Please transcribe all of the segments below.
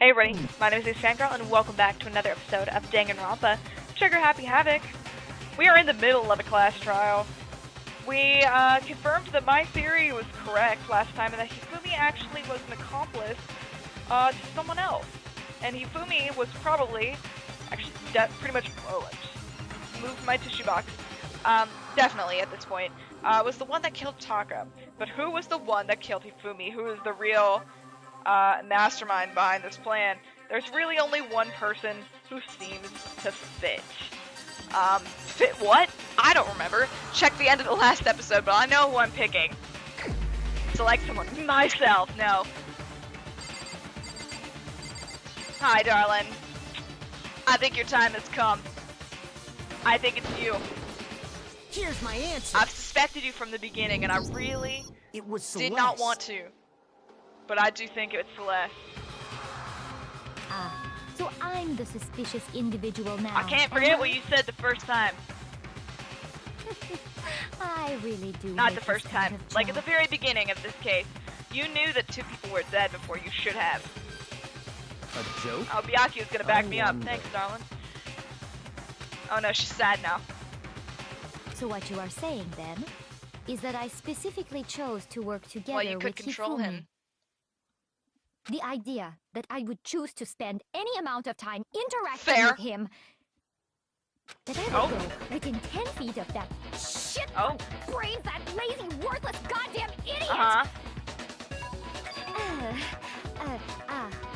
Hey everybody, my name is AceFangirl and welcome back to another episode of Danganronpa, Trigger Happy Havoc. We are in the middle of a class trial. We confirmed that my theory was correct last time and that Hifumi actually was an accomplice to someone else. And Hifumi was probably, actually pretty much, I just moved my tissue box, definitely at this point, was the one that killed Taka. But who was the one that killed Hifumi? Who is the real mastermind behind this plan? There's really only one person who seems to fit. Fit what? I don't remember. Check the end of the last episode, but I know who I'm picking. Select someone. Myself, no. Hi, darling. I think your time has come. I think it's you. Here's my answer. I've suspected you from the beginning, and I really did not want to. But I do think it's Celeste. Ah, so I'm the suspicious individual now. I can't forget what you said the first time. I really do. Not the first time. Like at the very beginning of this case. You knew that two people were dead before you should have. A joke? Oh, Byaku's gonna back me up. Thanks, darling. Oh no, she's sad now. So what you are saying then is that I specifically chose to work together well, you could with control Hifumi. him. The idea that I would choose to spend any amount of time interacting Fair. with him, that I would go within 10 feet of that shit brains, that lazy, worthless, goddamn idiot!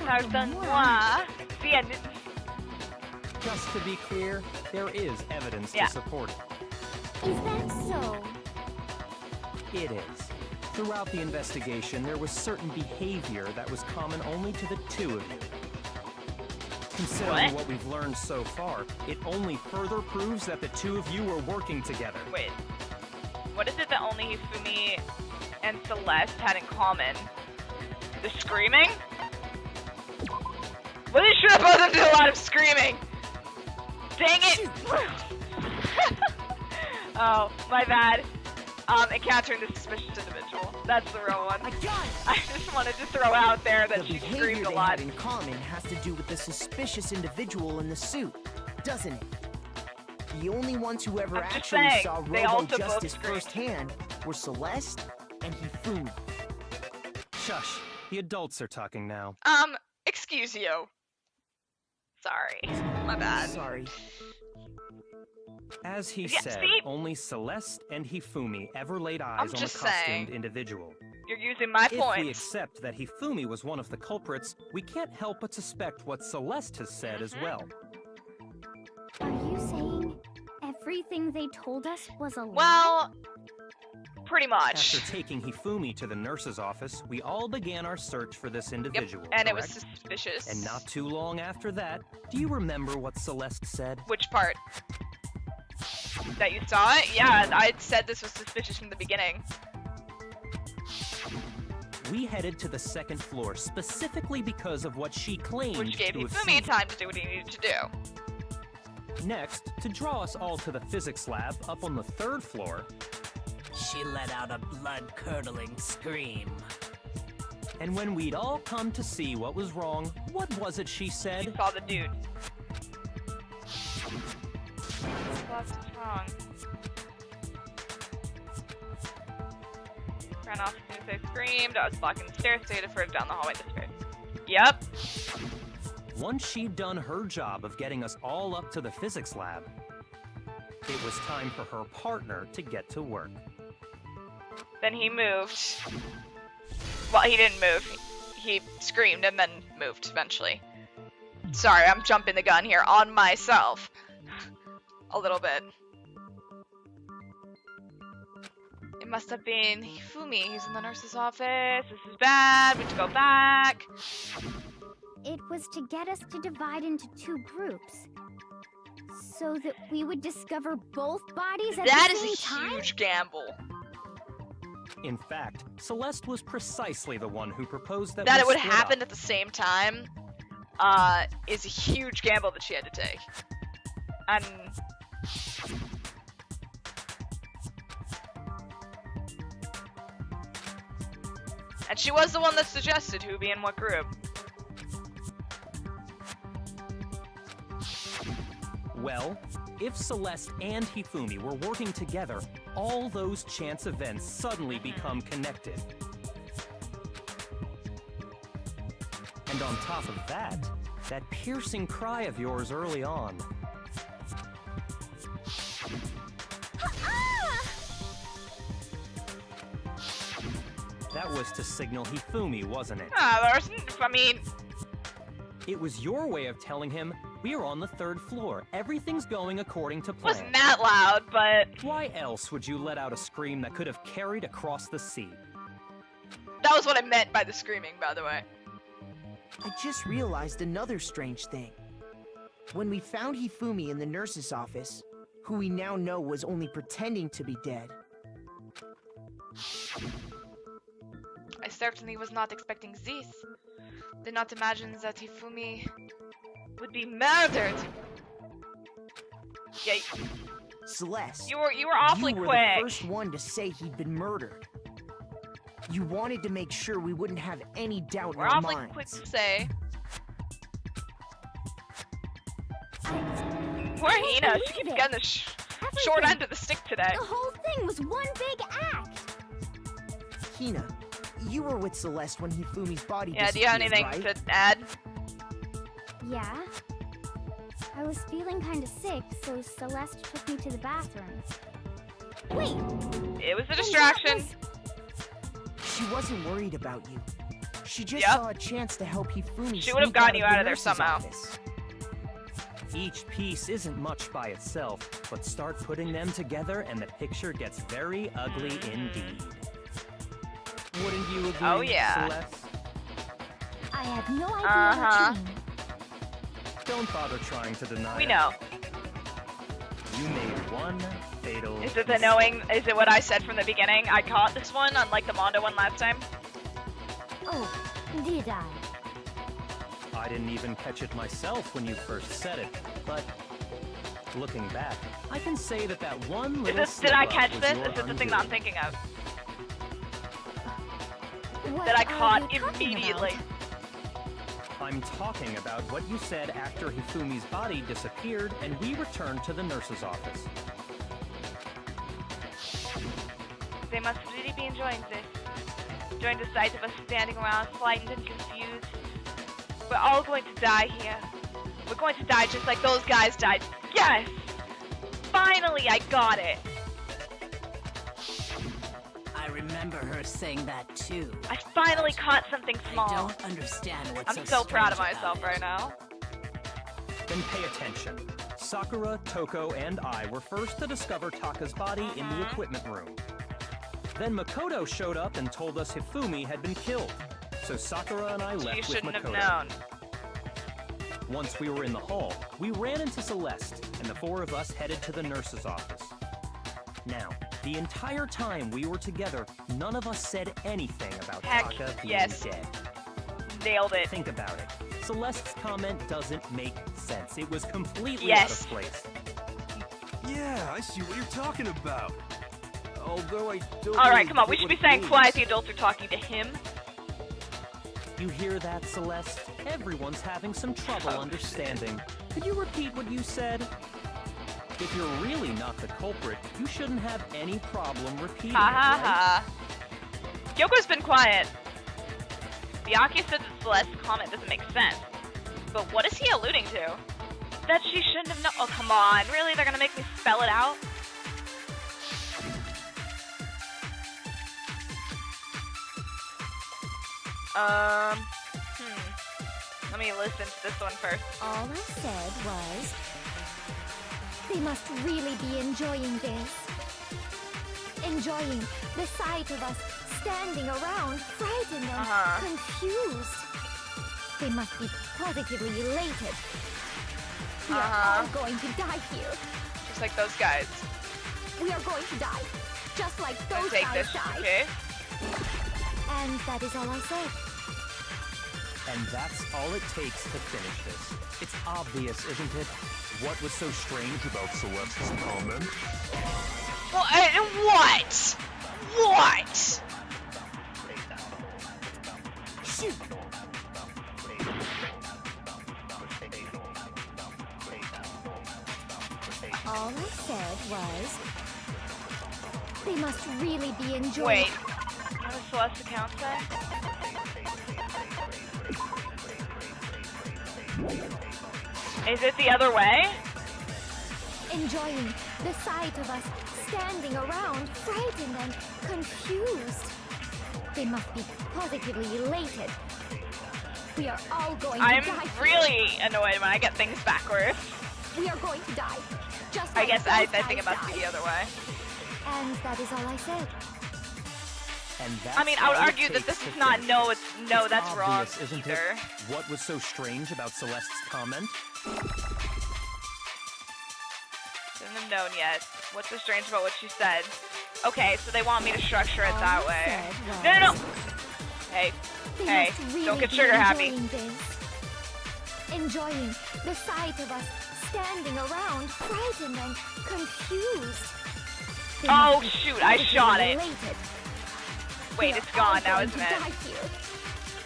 Pardon moi. The end. Just to be clear, there is evidence to support it. Is that so? It is. Throughout the investigation, there was certain behavior that was common only to the two of you. Considering what we've learned so far, it only further proves that the two of you were working together. Wait. What is it that only Hifumi and Celeste had in common? The screaming? Well, they should have both did a lot of screaming! Dang it! Oh, my bad. Encountering the suspicious individual. That's the real one. I got it! I just wanted to throw out there that she screamed a lot. The behavior they had in common has to do with the suspicious individual in the suit, doesn't it? The only ones who ever actually saw Robo-Justice firsthand were Celeste and Hifumi. Shush. The adults are talking now. Excuse you. Sorry. My bad. Sorry. As he said, only Celeste and Hifumi ever laid eyes on the costumed individual. You're using my points. If we accept that Hifumi was one of the culprits, we can't help but suspect what Celeste has said as well. Are you saying everything they told us was a lie? Well, pretty much. After taking Hifumi to the nurse's office, we all began our search for this individual. Yep, and it was suspicious. And not too long after that, do you remember what Celeste said? Which part? That you saw it? Yeah, I said this was suspicious from the beginning. We headed to the second floor specifically because of what she claimed which gave to have Hifumi seen. time to do what he needed to do. Next, to draw us all to the physics lab up on the third floor, she let out a blood-curdling scream. And when we'd all come to see what was wrong, what was it she said? She saw the dude. What's wrong? Ran off as soon as I screamed. I was blocking the stairs, so I waited for her down the hallway to disappear. Yep. Once she'd done her job of getting us all up to the physics lab, it was time for her partner to get to work. Then he moved. Well, he didn't move. He screamed and then moved eventually. Sorry, I'm jumping the gun here on myself. A little bit. It must have been Hifumi. He's in the nurse's office. This is bad. We have to go back. It was to get us to divide into two groups, so that we would discover both bodies at the same time? That is a huge gamble. In fact, Celeste was precisely the one who proposed that it would split happen up. at the same time is a huge gamble that she had to take. And she was the one that suggested who be in what group. Well, if Celeste and Hifumi were working together, all those chance events suddenly become connected. And on top of that, that piercing cry of yours early on. That was to signal Hifumi, wasn't it? It was your way of telling him, we're on the 3rd floor. Everything's going according to plan. Wasn't that loud, but... Why else would you let out a scream that could have carried across the sea? That was what I meant by the screaming, by the way. I just realized another strange thing. When we found Hifumi in the nurse's office, who we now know was only pretending to be dead. I certainly was not expecting this. Did not imagine that Hifumi would be murdered. Yeah, Celeste, you were awfully you were quick. the first one to say he'd been murdered. You wanted to make sure we wouldn't have any doubt in We're our awfully minds. quick to say. Poor Hina, she keeps getting the short end of the stick today. The whole thing was one big act. Hina, you were with Celeste when Hifumi's body Yeah, do you have disappeared, anything right? to add? Yeah. I was feeling kind of sick, so Celeste took me to the bathroom. Wait! It was a then distraction. She wasn't worried about you. She just Yep. saw a chance to help Hifumi. She would have sneak gotten you of out the of there nurse's somehow. office. Each piece isn't much by itself, but start putting them together and the picture gets very ugly indeed. Wouldn't you agree, Oh, yeah. Celeste? I had no idea what you mean. Don't bother trying to deny We it. know. You made one fatal Is it the knowing? Is it what I said from the beginning? I caught this one, unlike the Mondo one last time. Oh, did I? I didn't even catch it myself when you first said it, but looking back, I can say that that one little Did I slip-up catch was this? your Is this the thing that I'm undoing. thinking of? What That I are caught you talking immediately. about? I'm talking about what you said after Hifumi's body disappeared and we returned to the nurse's office. They must really be enjoying this. Enjoying the sight of us standing around, frightened and confused. We're all going to die here. We're going to die just like those guys died. Yes! Finally, I got it. I remember her saying that too. I finally caught something I small. don't understand what's I'm so proud of strange myself about right it. now. Then pay attention. Sakura, Toko, and I were first to discover Taka's body in the equipment room. Then Makoto showed up and told us Hifumi had been killed. So Sakura and I You left with shouldn't have Makoto. known. Once we were in the hall, we ran into Celeste, and the four of us headed to the nurse's office. Now, the entire time we were together, none of us said anything about Heck, Taka being yes. dead. Nailed it. Think about it. Celeste's comment doesn't make sense. It was completely Yes. out of place. Yeah, I see what you're talking about. Although I don't. Alright, really come on. get We should what be saying it quiet. means. The adults are talking to him. You hear that, Celeste? Everyone's having some trouble Oh, understanding. Could you repeat what you said? If you're really not the culprit, you shouldn't have any problem repeating Ha it, ha right? ha. Yoko's been quiet. Byakuya said that Celeste's comment doesn't make sense. But what is he alluding to? That she shouldn't have known. Oh, come on. Really? They're gonna make me spell it out? Let me listen to this one first. All I said was, they must really be enjoying this. Enjoying the sight of us standing around, frightened and confused. They must be positively elated. We are all going to die here. Just like those guys. We are going to die, just like I'll those take guys this, died. okay? And that is all I said. And that's all it takes to finish this. It's obvious, isn't it? What was so strange about Celeste's comment? Well, what? What? Shoot! All I said was... They must really be enjoying... Wait. What does Celeste's account say? Is it the other way? Enjoying the sight of us standing around, frightened and confused. They must be positively elated. We are all going to die. I'm really annoyed when I get things backwards. We are going to die. Just I like guess those I guys think it must be died. the other way. And that is all I said. And that's I mean, I would all it argue that takes this is to not finish. no, that's It's wrong obvious, isn't either. it? What was so strange about Celeste's comment? Shouldn't have known yet. What's so strange about what she said? Okay, so they want me to structure it All that I way. said No. was, Hey, They hey, must really don't get be trigger happy. enjoying this. Enjoying the sight of us standing around, frightened and confused. They Oh must be shoot, I shot it. elated. Wait, We it's are all gone now, going isn't to it? die here.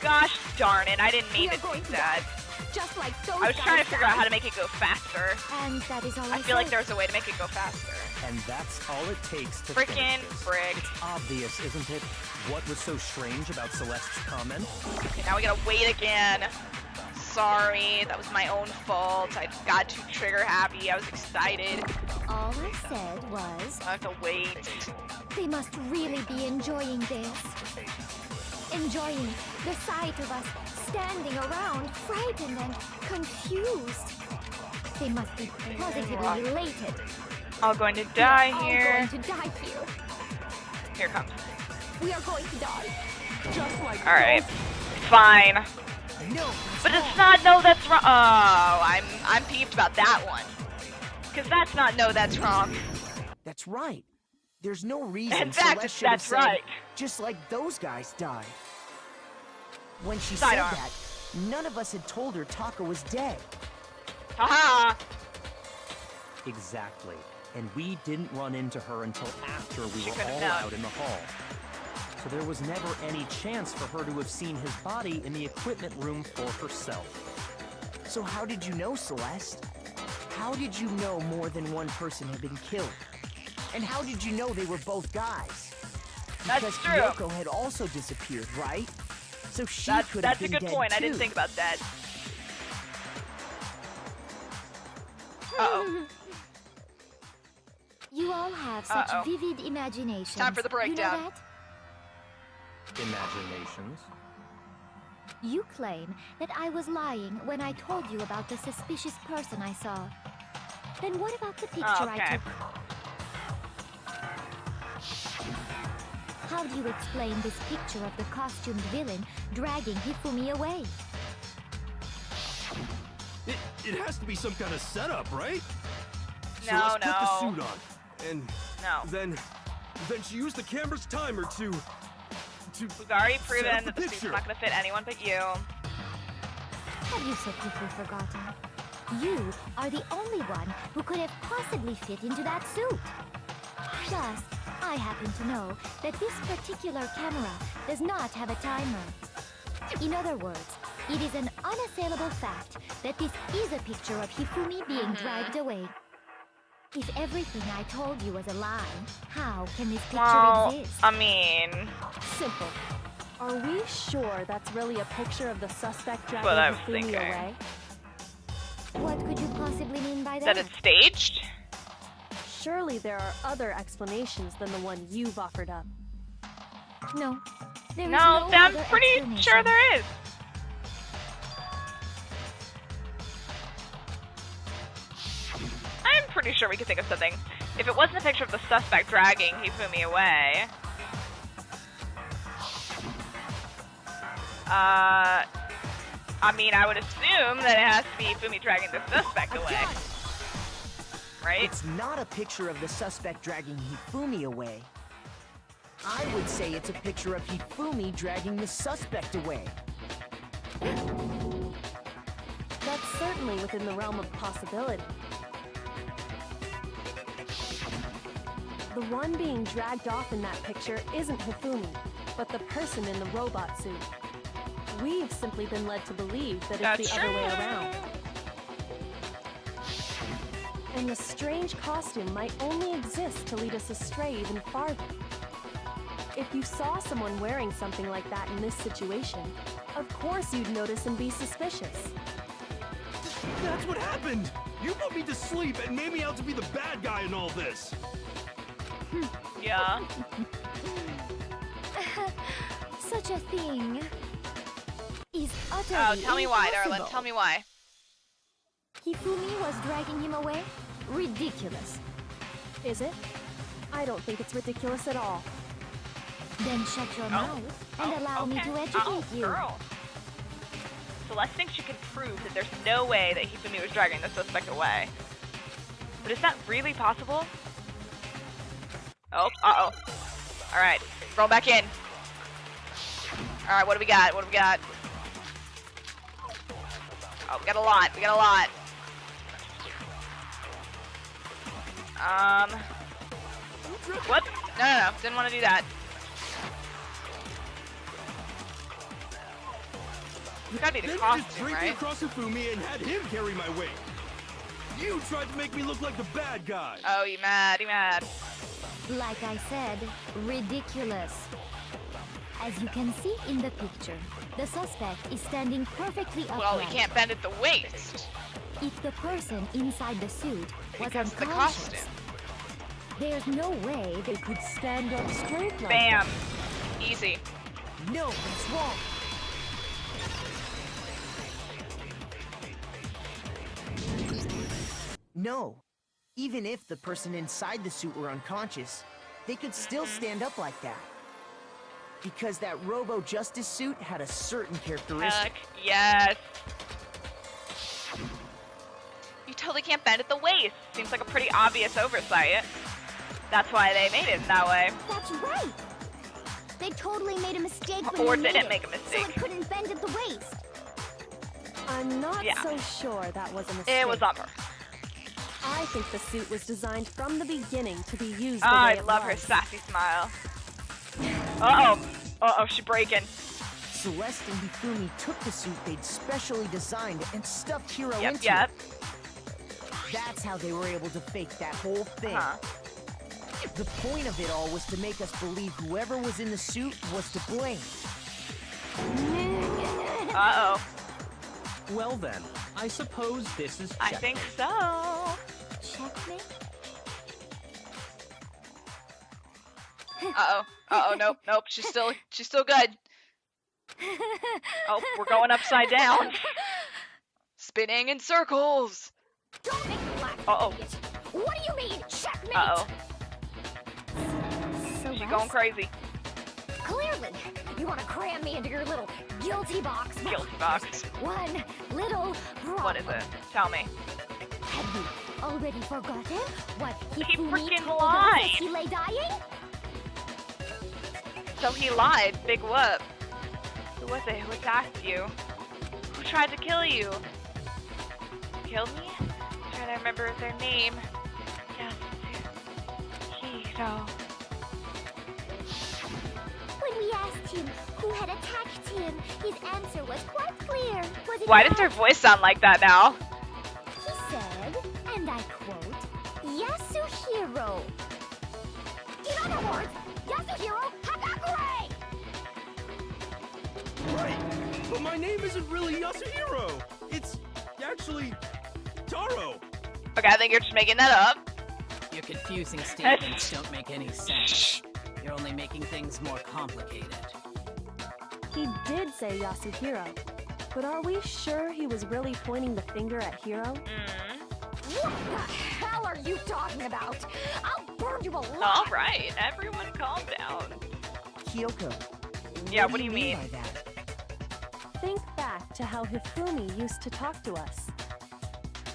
Gosh darn it, I didn't We mean are to do going to that. die, just like those I was trying to guys figure out how to died. make it go faster. And that is all I feel like said. there's a way to make it go faster. And that's all it takes to Frickin' finish this. frick. It's obvious, isn't it? What was so strange about Celeste's comment? Okay, now we gotta wait again. Sorry, that was my own fault. I got too trigger happy. I was excited. All I said was, I have to wait. they must really be enjoying this. Enjoying the sight of us standing around, frightened and confused. They must be positively elated. All going to die All here. going to die here. Here it comes. We are going to die. Just like Alright. Fine. No, But it's not no that's wrong. Oh, I'm peeved about that one. Cause that's not no that's wrong. that's right. There's no reason In fact, Celeste should have that's said, right. just like those guys died. When she Sidearm. said that, none of us had told her Taka was dead. Haha. Exactly. And we didn't run into her until after we She were could've all known. out in the hall. So there was never any chance for her to have seen his body in the equipment room for herself. So how did you know, Celeste? How did you know more than one person had been killed? And how did you know they were both guys? That's Because true. Kyoko had also disappeared, right? So she could have That's a been good dead point. too. I didn't think about that. Uh-oh. You all have such Uh-oh. vivid imaginations. Time for the breakdown. You know that? Imaginations. You claim that I was lying when I told you about the suspicious person I saw. Then what about the picture I Okay. took? How do you explain this picture of the costumed villain dragging Hifumi away? It has to be some kind of setup, right? So No, let's put the no. suit on, and No. then she used the camera's timer to We've already set proven up that the the suit's picture. not gonna fit anyone but you. Have you so quickly forgotten? You are the only one who could have possibly fit into that suit. Plus, I happen to know that this particular camera does not have a timer. In other words, it is an unassailable fact that this is a picture of Hifumi being dragged away. If everything I told you was a lie, how can this picture Well, exist? I mean, Simple. Are we sure that's really a picture of the suspect dragging what I was Hifumi thinking. away? What could you possibly mean by that that? it's staged? Surely there are other explanations than the one you've offered up. No. There is No, no I'm other pretty sure explanation. there is. I'm pretty sure we could think of something. If it wasn't a picture of the suspect dragging Hifumi away, I mean, I would assume that it has to be Hifumi dragging the suspect away, right? It's not a picture of the suspect dragging Hifumi away. I would say it's a picture of Hifumi dragging the suspect away. That's certainly within the realm of possibility. The one being dragged off in that picture isn't Hifumi, but the person in the robot suit. We've simply been led to believe that it's That's the other way true. around. and the strange costume might only exist to lead us astray even farther. If you saw someone wearing something like that in this situation, of course you'd notice and be suspicious. That's what happened! You put me to sleep and made me out to be the bad guy in all this! Yeah. Such a thing is utterly Oh, tell me why, impossible. darling. Tell me why. Hifumi was dragging him away? Ridiculous. Is it? I don't think it's ridiculous at all. Then shut your mouth and allow me to educate you. Girl. Celeste thinks she can prove that there's no way that Hifumi was dragging the suspect away. But is that really possible? Oh, uh-oh. Alright, roll back in. Alright, what do we got? What do we got? Oh, we got a lot. We got a lot. What? No. Didn't want to do that. It's gotta be the Then you just costume, draped me right? across Hifumi and had him carry my weight. You tried to make me look like the bad guy. Oh, you mad, you mad. Like I said, ridiculous. As you can see in the picture, the suspect is standing perfectly upright. Well, we can't bend at the waist. If the person inside the suit was Because of the unconscious, costume. there's no way they could stand up straight like Bam. that. Easy. No, that's wrong. No. Even if the person inside the suit were unconscious, they could still stand up like that. Because that Robo-Justice suit had a certain characteristic. Heck, yes. You totally can't bend at the waist. Seems like a pretty obvious oversight. That's why they made it that way. That's right. They totally made a mistake when Or they made didn't it, make a mistake. so it couldn't bend at the waist. I'm not Yeah. so sure that was a mistake. It was on purpose. I think the suit was designed from the beginning to be used the Oh, way I it love her was. sassy smile. Uh-oh. Uh-oh, she's breaking. Celeste and Hifumi took the suit they'd specially designed and stuffed Hiro into Yep. it. That's how they were able to fake that whole thing. Huh. The point of it all was to make us believe whoever was in the suit was to blame. Uh-oh. Well then, I suppose this is I think so. Checkmate? Uh-oh. Uh-oh, nope. She's still good. Oh, we're going upside down. Spinning in circles. Don't make me laugh. Uh-oh. idiot. What do you mean, checkmate? Uh-oh. So She's going crazy. Clearly, you want to cram me into your little guilty box. Well, Guilty box. there's one little problem. What is it? Tell me. Have you already forgotten what He Hifumi freaking told us lied. as he lay dying? So he lied. Big whoop. Who was it? Who attacked you? Who tried to kill you? Killed me? I'm trying to remember their name. Yasuhiro. When we asked him who had attacked him, his answer was quite clear. Was it Why not? does her voice sound like that now? He said, and I quote, Yasuhiro. In other words, Yasuhiro Hagakure! Right, but my name isn't really Yasuhiro. It's actually Taro. Okay, I think you're just making that up. Your confusing statements don't make any sense. You're only making things more complicated. He did say Yasuhiro, but are we sure he was really pointing the finger at Hiro? What the hell are you talking about? I'll burn you alive! Alright, everyone calm down. Kyoko. Yeah, what do you mean? by that? Think back to how Hifumi used to talk to us.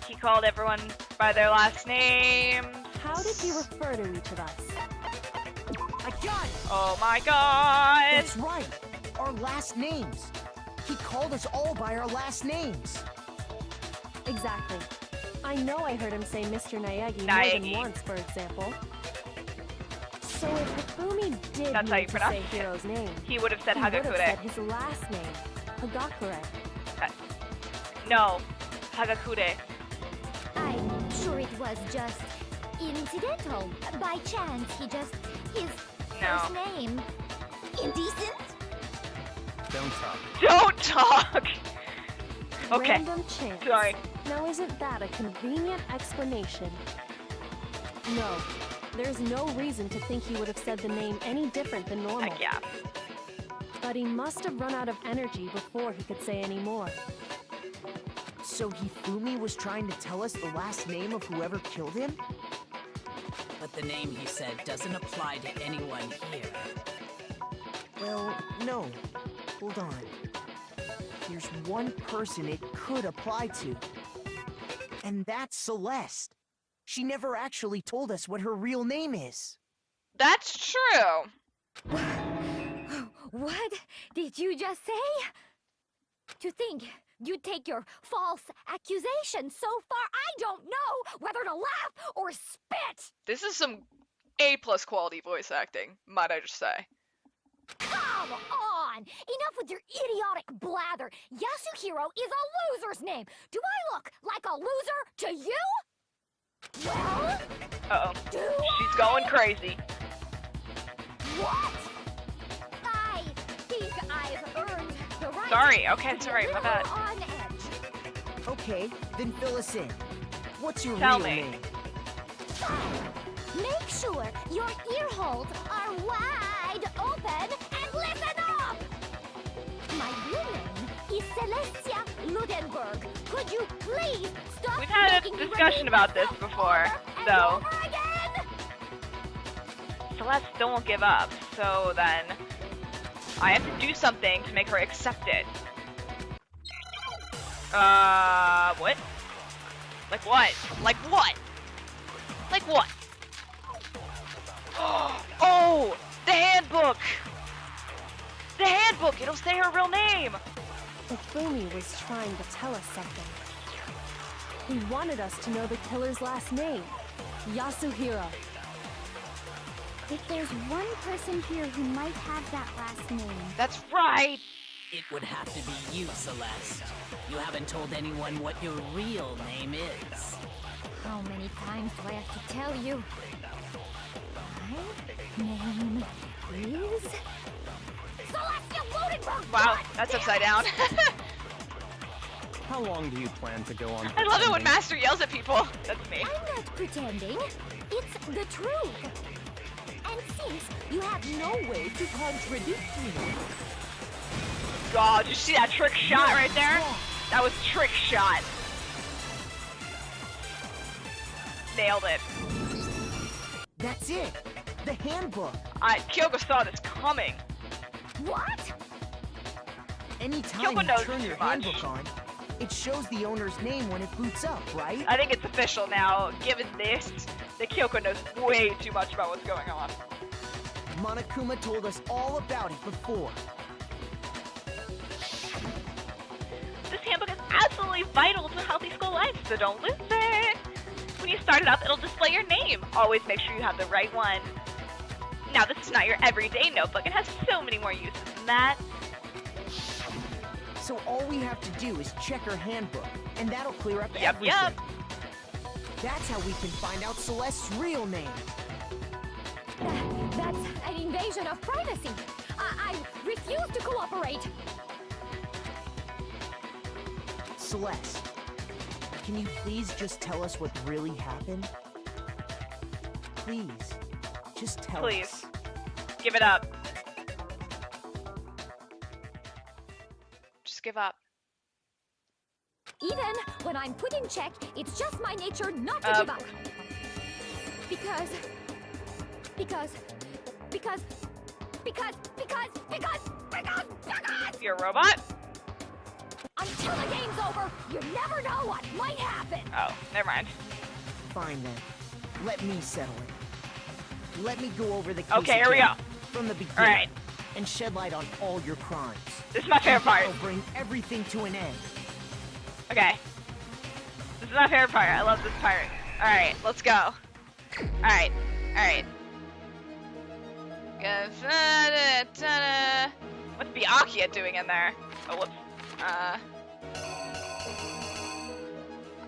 He called everyone by their last names. How did he refer to each of us? I got it! Oh my god! That's right! Our last names! He called us all by our last names! Exactly. I know I heard him say Mr. Naegi more Naegi. than once, for example. So if Hifumi did That's how you need to pronounce say it. Hiro's name, He would have said he would have said Hagakure. his last name, Hagakure. No, Hagakure. I'm sure it was just incidental. By chance, his No. first name. Indecent? Don't talk. Don't talk! Okay. Random chance. Sorry. Now isn't that a convenient explanation? No. There's no reason to think he would have said the name any different than normal. Heck yeah. But he must have run out of energy before he could say any more. So Hifumi was trying to tell us the last name of whoever killed him? But the name he said doesn't apply to anyone here. Well, no. Hold on. There's one person it could apply to. And that's Celeste. She never actually told us what her real name is. That's true. What did you just say? To think you'd take your false accusation so far, I don't know whether to laugh or spit! This is some A+ quality voice acting, might I just say. Come on! Enough with your idiotic blather! Yasuhiro is a loser's name! Do I look like a loser to you? Well? Uh-oh. Do She's going crazy. What? I think I've earned the right Sorry, okay, to be sorry, a my little bad. on edge. Okay, then fill us in. What's your Tell real me. name? Make sure your ear holes are wide open and listen up! My real name is Celestia Ludenberg. Could you please stop We've had a making me discussion repeat about this myself before, over and so. over again? Celeste still won't give up, so then I have to do something to make her accept it. What? Like what? Like what? Like what? Oh! The handbook! The handbook! It'll say her real name! Hifumi was trying to tell us something. He wanted us to know the killer's last name, Yasuhiro. If there's one person here who might have that last name, That's right! It would have to be you, Celeste. You haven't told anyone what your real name is. how many times do I have to tell you? My name is Celestia Ludenberg! Wow, that's upside down. How long do you plan to go on? I love it when pretending? Master yells at people. That's me. I'm not pretending. It's the truth. And since you have no way to contradict me, God, did you see that trick shot right there? That was trick shot. Nailed it. That's it. The handbook. Kyoko saw this coming. what? Anytime Kyoko you knows turn too your much. handbook on, it shows the owner's name when it boots up, right? I think it's official now, given this, that Kyoko knows way too much about what's going on. Monokuma told us all about it before. This handbook is absolutely vital to a healthy school life, so don't lose it. When you start it up, it'll display your name. Always make sure you have the right one. Now, this is not your everyday notebook. It has so many more uses than that. So all we have to do is check her handbook, and that'll clear up Yep, everything. yep. That's how we can find out Celeste's real name. That's an invasion of privacy. I refuse to cooperate. Celeste, can you please just tell us what really happened? Please, just tell Please. us. Give it up. Just give up. Even when I'm put in check, it's just my nature not to give up. Because You're a robot? until the game's over, you never know what might happen. Oh, never mind. Fine then. Let me settle it. Let me go over the case Okay, here we again, go. from the beginning, Alright. and shed light on all your crimes. This is my favorite part. I'll bring everything to an end. Okay. This is my favorite part. I love this part. Alright, let's go. Alright, alright. What's Byakuya doing in there? Oh, whoops.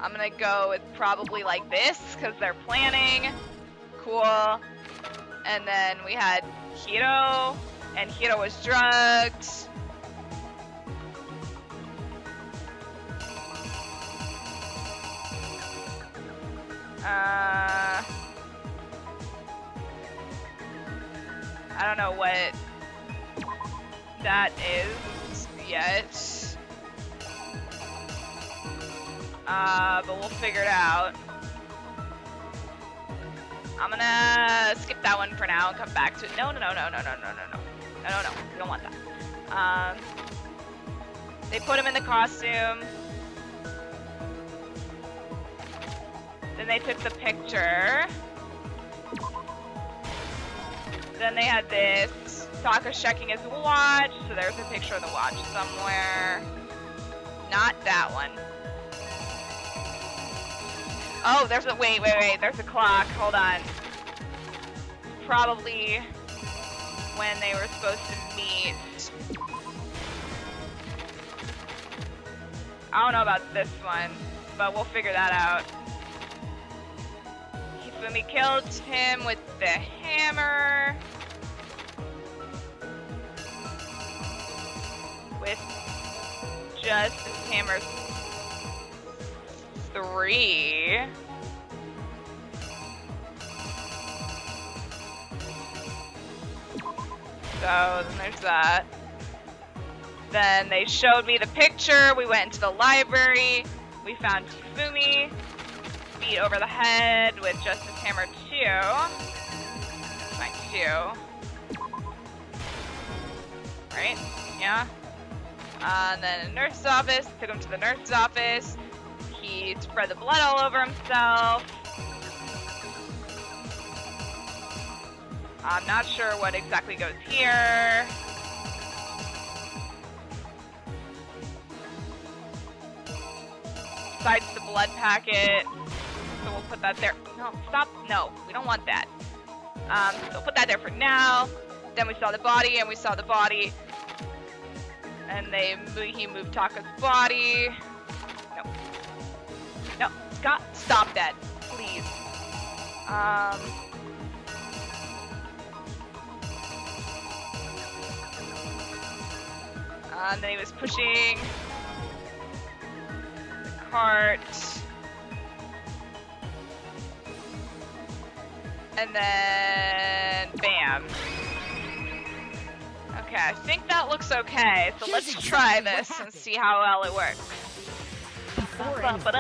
I'm gonna go with probably like this, because they're planning. Cool. And then we had Hiro, and Hiro was drugged. I don't know what that is yet. But we'll figure it out. I'm gonna skip that one for now and come back to it. No. We don't want that. They put him in the costume. Then they took the picture. Then they had this. Taka's checking his watch, so there's a picture of the watch somewhere. Not that one. Oh, there's a, wait, there's a clock, hold on. Probably when they were supposed to meet. I don't know about this one, but we'll figure that out. Hifumi killed him with the hammer. With Justice Hammer 3. So then there's that. Then they showed me the picture. We went into the library. We found Hifumi beat over the head with Justice Hammer 2. Fine, 2. Right? Yeah. And then a nurse's office. Took him to the nurse's office. He spread the blood all over himself. I'm not sure what exactly goes here. Besides the blood packet. So we'll put that there. No, stop. No, we don't want that. So we'll put that there for now. Then we saw the body, and we saw the body. And he moved Taka's body. No, Scott, stop that, please. And then he was pushing the cart. And then, bam. Okay, I think that looks okay, so let's try this and see how well it works. Before anything,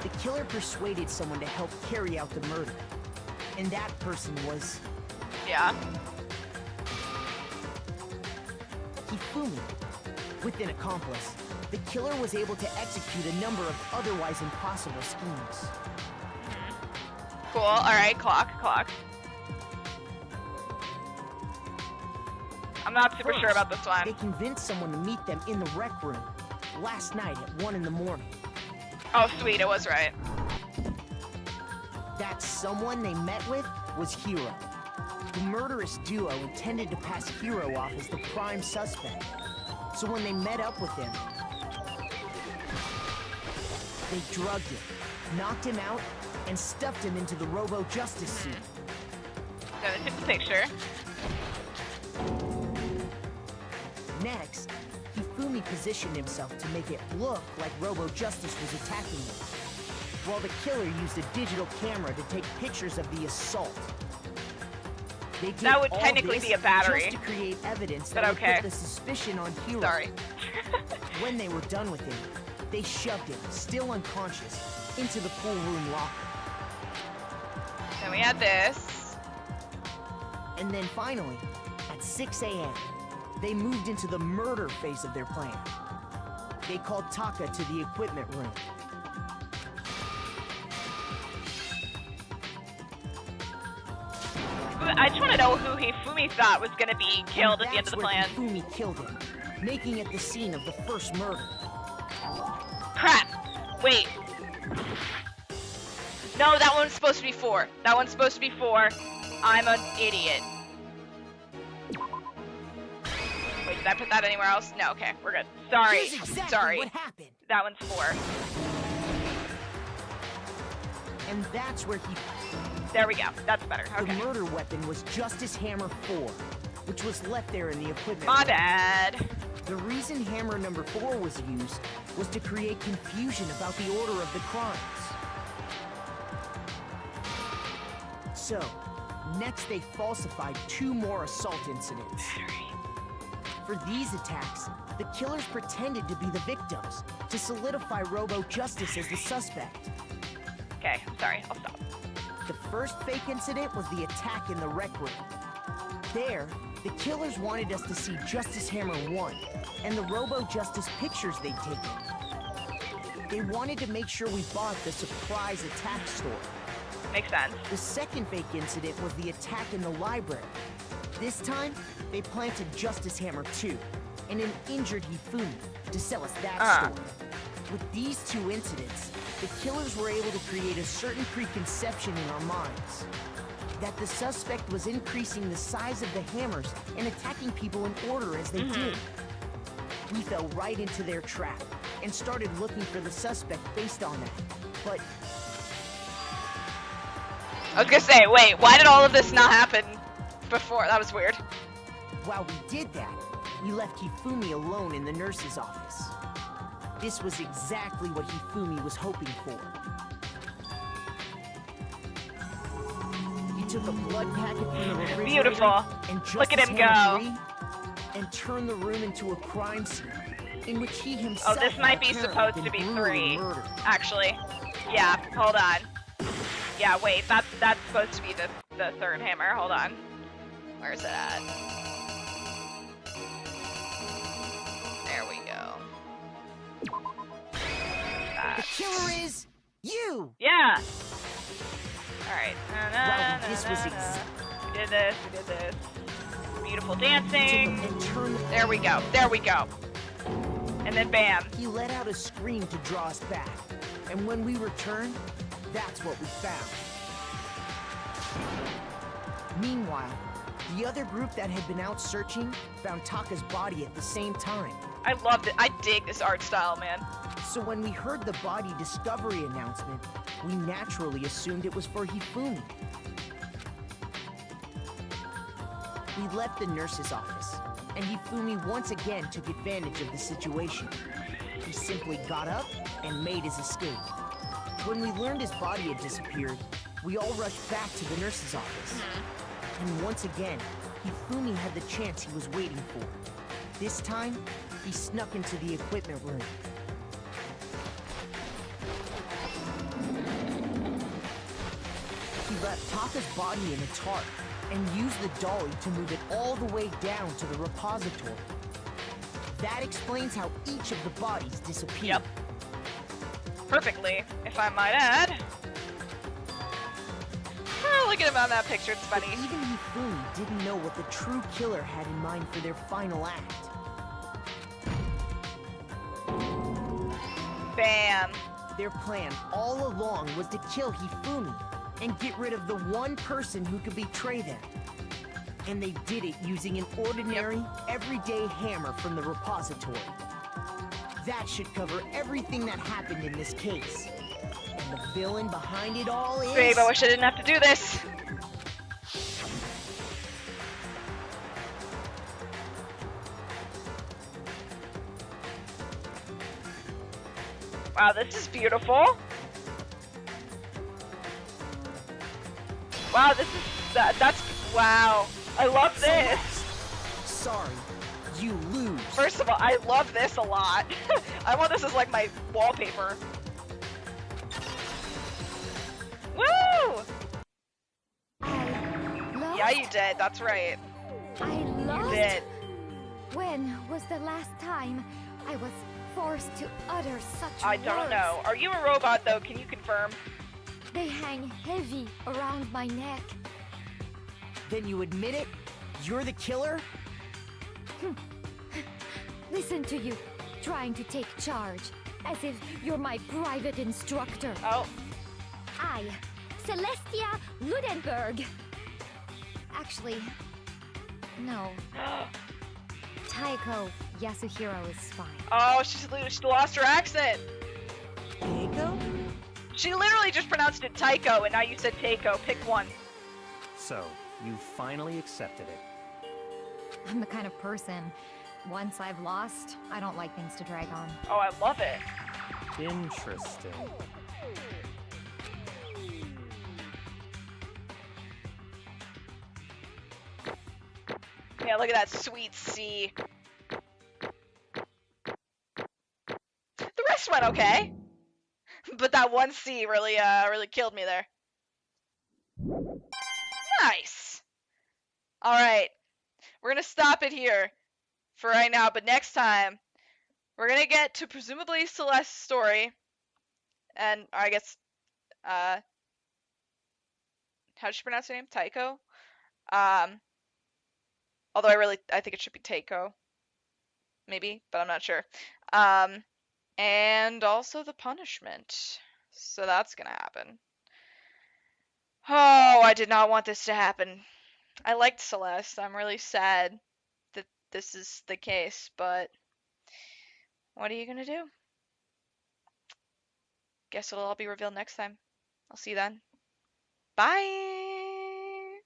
the killer persuaded someone to help carry out the murder. And that person was... Yeah. Hifumi. With an accomplice, the killer was able to execute a number of otherwise impossible schemes. Cool, alright, clock. I'm not super sure about this one. They convinced someone to meet them in the rec room last night at 1 in the morning. Oh, sweet, it was right. That someone they met with was Hiro. The murderous duo intended to pass Hiro off as the prime suspect. So when they met up with him, they drugged him, knocked him out, and stuffed him into the Robo-Justice suit. So they took the picture. Next, Hifumi positioned himself to make it look like Robo-Justice was attacking him, while the killer used a digital camera to take pictures of the assault. They did that would all technically this be a battery. just to create evidence but that would okay. put the suspicion on Hiro. Sorry. When they were done with him, they shoved him, still unconscious, into the pool room locker. Then we had this. And then finally, at 6 a.m., they moved into the murder phase of their plan. They called Taka to the equipment room. I just want to know who Hifumi thought was going to be killed at the end of the plan. That's where Hifumi killed him, making it the scene of the first murder. Crap! Wait. No, that one's supposed to be 4. That one's supposed to be 4. I'm an idiot. Wait, did I put that anywhere else? No, okay, we're good. Sorry. Here's exactly Sorry. what happened. That one's 4. And that's where he... There we go. That's better. Okay. The murder weapon was Justice Hammer 4, which was left there in the equipment My room. bad. The reason Hammer number 4 was used was to create confusion about the order of the crimes. So, next they falsified 2 more assault incidents. For these attacks, the killers pretended to be the victims to solidify Robo Justice as the suspect. Okay, I'm sorry. I'll stop. The first fake incident was the attack in the rec room. There, the killers wanted us to see Justice Hammer 1 and the Robo Justice pictures they'd taken. They wanted to make sure we bought the surprise attack store. Makes sense. The second fake incident was the attack in the library. This time, they planted Justice Hammer 2 and an injured Hifumi to sell us that story. With these 2 incidents, the killers were able to create a certain preconception in our minds. That the suspect was increasing the size of the hammers and attacking people in order as they did. We fell right into their trap and started looking for the suspect based on that. But I was gonna say, wait, why did all of this not happen before? That was weird. while we did that, we left Hifumi alone in the nurse's office. This was exactly what Hifumi was hoping for. He took a blood packet from the refrigerator Beautiful. and just Look at him go. And turned the room into a crime scene in which he himself Oh, this might be supposed to be 3. Actually. Yeah, hold on. Yeah, wait, that's supposed to be the third hammer. Hold on. Where's it at? There we go. The killer is you! Yeah! Alright. Wow, this was We did this, we did this. Beautiful dancing. And turned There we go, there we go. And then bam. He let out a scream to draw us back. And when we returned, that's what we found. Meanwhile, the other group that had been out searching found Taka's body at the same time. I loved it. I dig this art style, man. So when we heard the body discovery announcement, we naturally assumed it was for Hifumi. We left the nurse's office, and Hifumi once again took advantage of the situation. He simply got up and made his escape. When we learned his body had disappeared, we all rushed back to the nurse's office. And once again, Hifumi had the chance he was waiting for. This time, he snuck into the equipment room. He left Taka's body in a tarp and used the dolly to move it all the way down to the repository. That explains how each of the bodies disappeared. Yep. Perfectly, if I might add. Oh, look at him on that picture, it's funny. But even Hifumi didn't know what the true killer had in mind for their final act. Bam. Their plan all along was to kill Hifumi and get rid of the one person who could betray them. And they did it using an ordinary, everyday hammer from the repository. That should cover everything that happened in this case. And the villain behind it all is... Babe, I wish I didn't have to do this. Wow, this is beautiful. Wow, this is... That's... Wow. I love this. Sorry, you lose. First of all, I love this a lot. I want this as like my wallpaper. Woo! Yeah, you did. That's right. I lost. You did. When was the last time I was forced to utter such I don't words? know. Are you a robot though? Can you confirm? They hang heavy around my neck. Then you admit it? You're the killer? Listen to you, trying to take charge, as if you're my private instructor. Oh. I, Celestia Ludenberg. Actually, no. Taiko Yasuhiro is fine. Oh, she lost her accent. Taiko? She literally just pronounced it Tycho, and now you said Takeo. Pick one. So, you finally accepted it. I'm the kind of person, once I've lost, I don't like things to drag on. Oh, I love it. Interesting. Yeah, look at that sweet C. The rest went okay. But that one C really, really killed me there. Nice. Alright. We're gonna stop it here for right now, but next time, we're gonna get to presumably Celeste's story. And, I guess, how does she pronounce her name? Tycho? Although I think it should be Takeo. Maybe, but I'm not sure. And also the punishment. So that's gonna happen. Oh, I did not want this to happen. I liked Celeste. I'm really sad that this is the case, but what are you gonna do? Guess it'll all be revealed next time. I'll see you then. Bye!